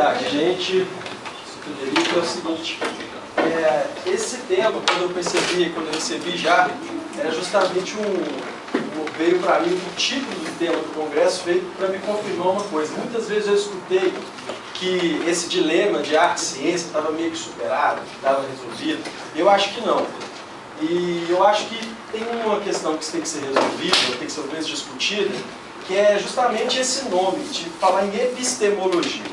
verdade, gente. Frederico, é o seguinte, esse tema, quando eu recebi já, era justamente veio para mim, o título do tema do congresso veio para me confirmar uma coisa. Muitas vezes eu escutei que esse dilema de arte e ciência estava meio que superado, que estava resolvido. Eu acho que não. E eu acho que tem uma questão que tem que ser resolvida, tem que ser talvez discutida, que é justamente esse nome, de falar em epistemologia.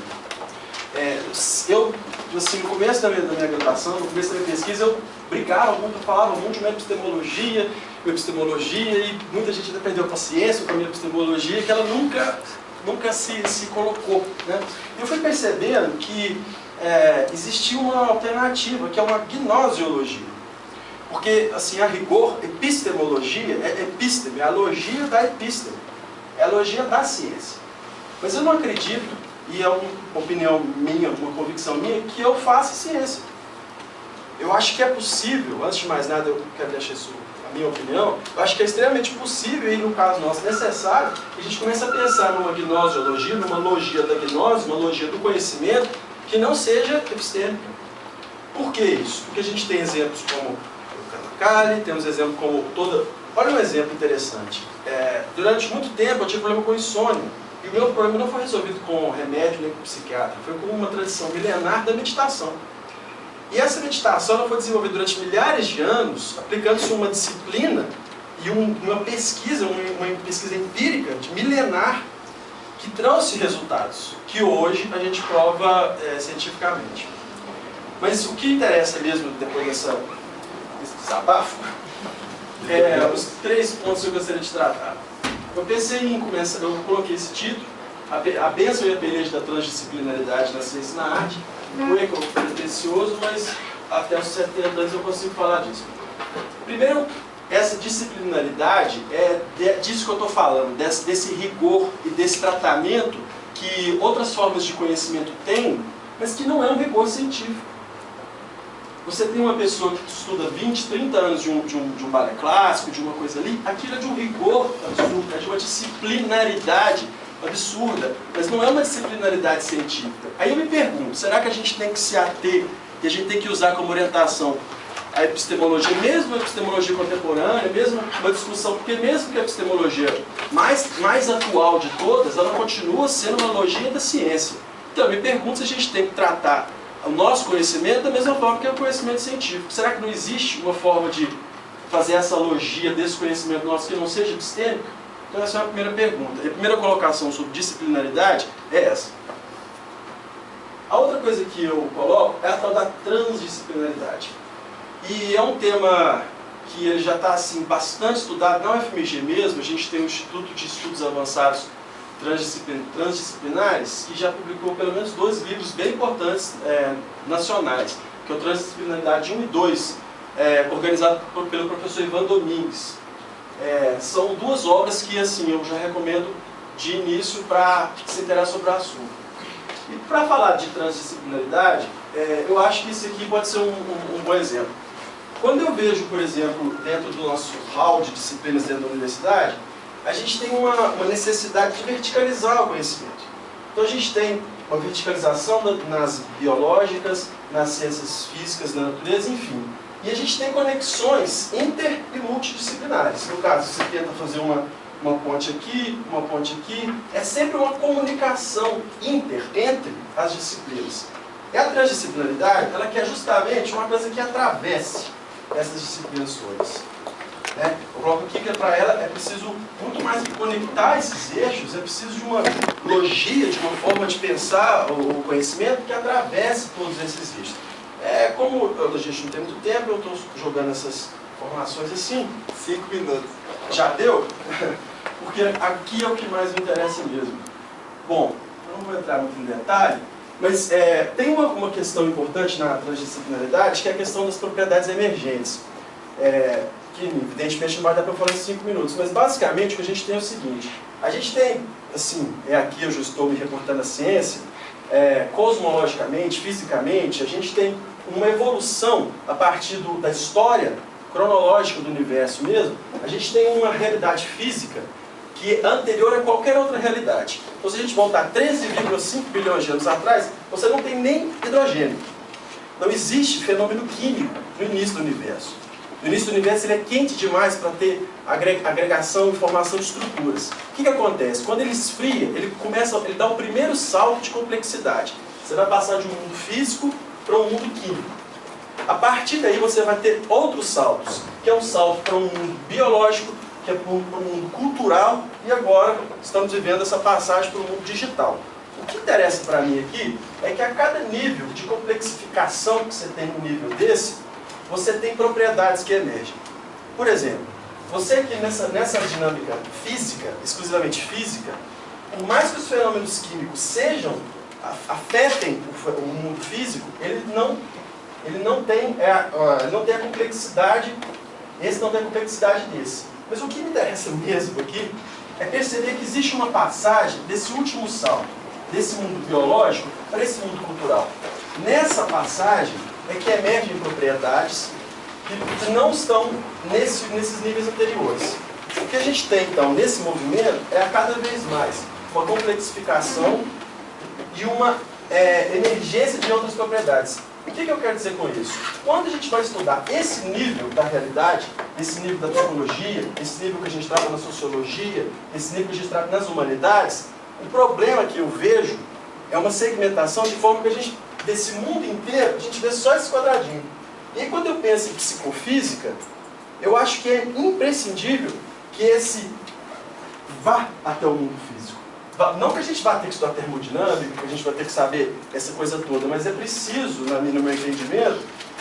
Assim, no começo da minha graduação, no começo da minha pesquisa, eu brigava muito, eu falava muito de uma epistemologia, e muita gente defendeu a ciência com a minha epistemologia, que ela nunca se colocou, né? Eu fui percebendo que existia uma alternativa, que é uma gnoseologia. Porque, assim, a rigor, epistemologia é episteme, é a logia da episteme, é a logia da ciência. Mas eu não acredito, e é uma opinião minha, uma convicção minha, que eu faça ciência. Eu acho que é possível, antes de mais nada eu quero deixar isso, a minha opinião, eu acho que é extremamente possível, e no caso nosso necessário, que a gente comece a pensar numa gnoseologia, numa logia da gnose, uma logia do conhecimento, que não seja epistêmica. Por que isso? Porque a gente tem exemplos como o Kamakali, temos exemplos como Olha um exemplo interessante. Durante muito tempo eu tive problema com insônia. E o meu problema não foi resolvido com remédio nem com psiquiatra, foi com uma tradição milenar da meditação. E essa meditação ela foi desenvolvida durante milhares de anos, aplicando-se uma disciplina e uma pesquisa empírica de milenar, que trouxe resultados, que hoje a gente prova cientificamente. Mas o que interessa mesmo depois desse desabafo, os 3 pontos que eu gostaria de tratar. Eu pensei em começar, eu coloquei esse título, a bênção e a beleza da transdisciplinaridade na ciência e na arte. Não é pretencioso, mas até os 70 anos eu consigo falar disso. Primeiro, essa disciplinaridade é disso que eu estou falando, desse rigor e desse tratamento que outras formas de conhecimento têm, mas que não é um rigor científico. Você tem uma pessoa que estuda 20, 30 anos de um balé clássico, de uma coisa ali, aquilo é de um rigor absurdo, é de uma disciplinaridade absurda, mas não é uma disciplinaridade científica. Aí eu me pergunto, será que a gente tem que se ater e a gente tem que usar como orientação a epistemologia, mesmo a epistemologia contemporânea, mesmo uma discussão, porque mesmo que a epistemologia mais atual de todas, ela continua sendo uma logia da ciência. Então eu me pergunto se a gente tem que tratar o nosso conhecimento da mesma forma que é o conhecimento científico. Será que não existe uma forma de fazer essa logia desse conhecimento nosso que não seja epistêmica? Então essa é a primeira pergunta. E a primeira colocação sobre disciplinaridade é essa. A outra coisa que eu coloco é a tal da transdisciplinaridade. E é um tema que ele já está assim, bastante estudado na UFMG mesmo. A gente tem o Instituto de Estudos Avançados Transdisciplinares, que já publicou pelo menos 2 livros bem importantes nacionais, que é o Transdisciplinaridade 1 e 2, organizado pelo professor Ivan Domingues. São 2 obras que assim, eu já recomendo de início para se interessar sobre o assunto. E para falar de transdisciplinaridade, eu acho que esse aqui pode ser um bom exemplo. Quando eu vejo, por exemplo, dentro do nosso hall de disciplinas dentro da universidade, a gente tem uma necessidade de verticalizar o conhecimento. Então a gente tem uma verticalização nas biológicas, nas ciências físicas, na natureza, enfim. E a gente tem conexões inter e multidisciplinares. No caso, você tenta fazer uma ponte aqui, uma ponte aqui, é sempre uma comunicação entre as disciplinas. E a transdisciplinaridade, ela quer justamente uma coisa que atravesse essas disciplinas todas. Eu coloco aqui que para ela é preciso muito mais que conectar esses eixos, é preciso de uma logia, de uma forma de pensar o conhecimento que atravesse todos esses eixos. Como a gente não tem muito tempo, eu estou jogando essas informações assim. 5 minutos. Já deu? Porque aqui é o que mais me interessa mesmo. Bom, eu não vou entrar muito em detalhe, mas tem uma questão importante na transdisciplinaridade, que é a questão das propriedades emergentes. Que evidentemente não vai dar para eu falar em 5 minutos, mas basicamente o que a gente tem é o seguinte: a gente tem, assim, aqui eu já estou me reportando à ciência, cosmologicamente, fisicamente, a gente tem uma evolução a partir da história cronológica do universo mesmo. A gente tem uma realidade física que é anterior a qualquer outra realidade. Então, se a gente voltar 13,5 bilhões de anos atrás, você não tem nem hidrogênio. Não existe fenômeno químico no início do universo. No início do universo ele é quente demais para ter agregação e formação de estruturas. O que acontece? Quando ele esfria, ele dá o primeiro salto de complexidade. Você vai passar de um mundo físico para um mundo químico. A partir daí você vai ter outros saltos, que é um salto para um mundo biológico, que é para um mundo cultural, e agora estamos vivendo essa passagem para o mundo digital. O que interessa para mim aqui é que a cada nível de complexificação que você tem no nível desse, você tem propriedades que emergem. Por exemplo, você que nessa dinâmica física, exclusivamente física, por mais que os fenômenos químicos afetem o mundo físico, ele não tem a complexidade, esse não tem a complexidade desse. Mas o que me interessa mesmo aqui é perceber que existe uma passagem desse último salto, desse mundo biológico para esse mundo cultural. Nessa passagem é que emergem propriedades que não estão nesses níveis anteriores. O que a gente tem, então, nesse movimento é a cada vez mais uma complexificação e uma emergência de outras propriedades. O que eu quero dizer com isso? Quando a gente vai estudar esse nível da realidade, esse nível da tecnologia, esse nível que a gente trata na sociologia, esse nível que a gente trata nas humanidades, o problema que eu vejo é uma segmentação de forma que a gente, desse mundo inteiro, a gente vê só esse quadradinho. E aí, quando eu penso em psicofísica, eu acho que é imprescindível que esse vá até o mundo físico. Não que a gente vá ter que estudar termodinâmica, que a gente vai ter que saber essa coisa toda, mas é preciso, no meu entendimento,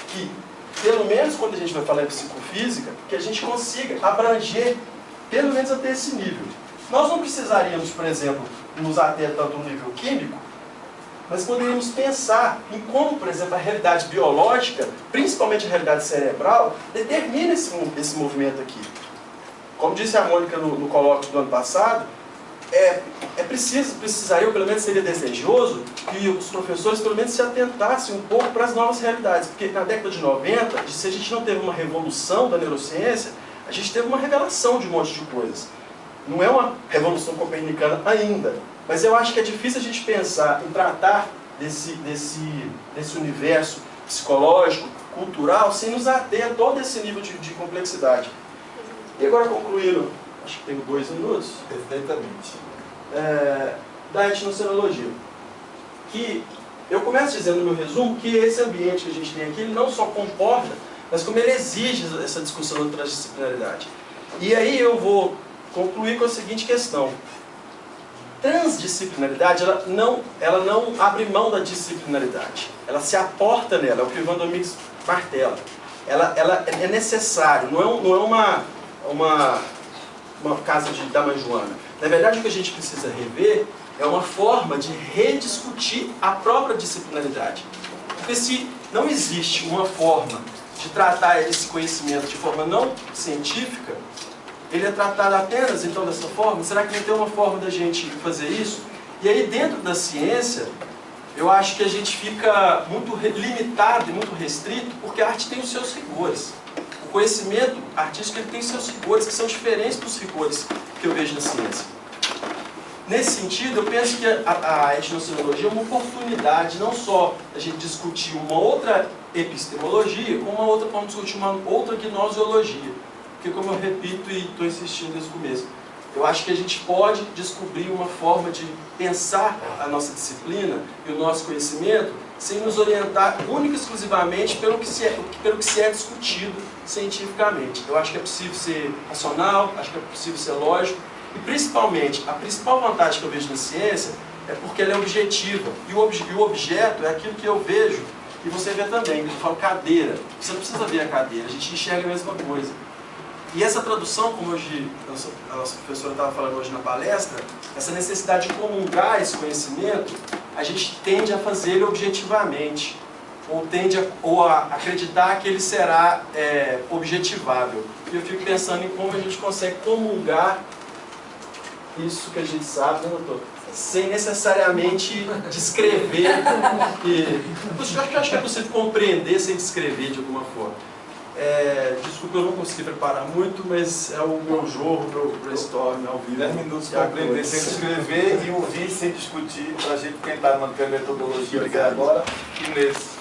que, pelo menos quando a gente vai falar em psicofísica, que a gente consiga abranger, pelo menos até esse nível. Nós não precisaríamos, por exemplo, nos ater tanto no nível químico, mas poderíamos pensar em como, por exemplo, a realidade biológica, principalmente a realidade cerebral, determina esse movimento aqui. Como disse a Mônica no colóquio do ano passado, precisaria, ou pelo menos seria desejoso, que os professores pelo menos se atentassem um pouco para as novas realidades. Porque na década de 90, se a gente não teve uma revolução da neurociência, a gente teve uma revelação de um monte de coisas. Não é uma revolução copernicana ainda, mas eu acho que é difícil a gente pensar em tratar desse universo psicológico, cultural, sem nos ater a todo esse nível de complexidade. E agora concluindo, acho que tenho 2 minutos. Perfeitamente. Da etnocenologia. Que eu começo dizendo no meu resumo que esse ambiente que a gente tem aqui, ele não só comporta, mas como ele exige essa discussão da transdisciplinaridade. E aí eu vou concluir com a seguinte questão. Transdisciplinaridade, ela não abre mão da disciplinaridade. Ela se aporta nela, é o que o Ivan Domingos martela. Ela é necessário, não é uma casa da mãe Joana. Na verdade, o que a gente precisa rever é uma forma de rediscutir a própria disciplinaridade. Porque se não existe uma forma de tratar esse conhecimento de forma não científica, ele é tratado apenas, então, dessa forma? Será que não tem uma forma da gente fazer isso? E aí, dentro da ciência, eu acho que a gente fica muito limitado e muito restrito, porque a arte tem os seus rigores. O conhecimento artístico ele tem seus rigores, que são diferentes dos rigores que eu vejo na ciência. Nesse sentido, eu penso que a etnocenologia é uma oportunidade não só a gente discutir uma outra epistemologia, como uma outra forma de discutir uma outra gnoseologia. Porque, como eu repito e estou insistindo desde o começo, eu acho que a gente pode descobrir uma forma de pensar a nossa disciplina e o nosso conhecimento sem nos orientar única e exclusivamente pelo que se é discutido cientificamente. Eu acho que é possível ser racional, acho que é possível ser lógico, e principalmente, a principal vantagem que eu vejo na ciência é porque ela é objetiva, e o objeto é aquilo que eu vejo, e você vê também. Eu falo cadeira, você não precisa ver a cadeira, a gente enxerga a mesma coisa. E essa tradução, como hoje a nossa professora estava falando hoje na palestra, essa necessidade de comungar esse conhecimento, a gente tende a fazer ele objetivamente, ou a acreditar que ele será objetivável. E eu fico pensando em como a gente consegue comungar isso que a gente sabe, né, doutor? Sem necessariamente descrever. Eu acho que é possível compreender sem descrever de alguma forma. Desculpa, eu não consegui preparar muito, mas é o meu jogo, meu brainstorm ao vivo. 10 minutos para aprender sem escrever e ouvir sem discutir, para a gente tentar manter a metodologia agora e nesse.